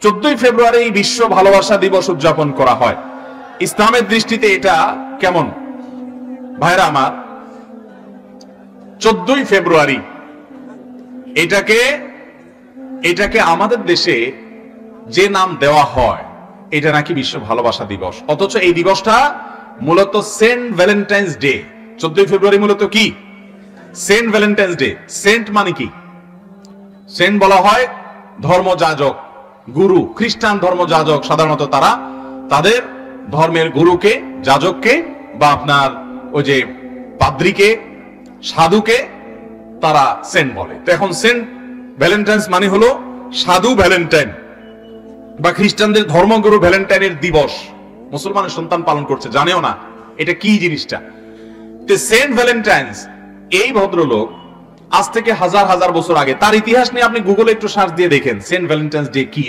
14ই ফেব্রুয়ারি বিশ্ব ভালোবাসা দিবস উদযাপন করা হয়। ইসলামের দৃষ্টিতে এটা কেমন ভাইরা আমার? 14ই ফেব্রুয়ারি এটাকে আমাদের দেশে যে নাম দেওয়া হয় এটা নাকি বিশ্ব ভালোবাসা দিবস, অথচ এই দিবসটা মূলত সেন্ট ভ্যালেন্টাইন্স ডে। 14ই ফেব্রুয়ারি মূলত কি? Saint Valentine's day. সেন্ট মানে কি? সেন্ট বলা হয় ধর্মযাজক, গুরু। খ্রিস্টান ধর্মযাজক সাধারণত তারা তাদের ধর্মের গুরুকে, যাজককে বা আপনার ওই যে পাদ্রীকে, সাধুকে তারা সেন্ট বলে। তো এখন সেন্ট ভ্যালেন্টাইন্স মানে হলো সাধু ভ্যালেন্টাইন বা খ্রিস্টানদের ধর্মগুরু ভ্যালেন্টাইনের দিবস। মুসলমানের সন্তান পালন করছে, জানেও না এটা কি জিনিসটা। তো সেন্ট ভ্যালেন্টাইন্স এই ভদ্রলোক আজ থেকে হাজার হাজার বছর আগে, তার ইতিহাস নিয়ে আপনি গুগলে একটু সার্চ দিয়ে দেখেন সেন্ট ভ্যালেন্টাইন্স ডে কি।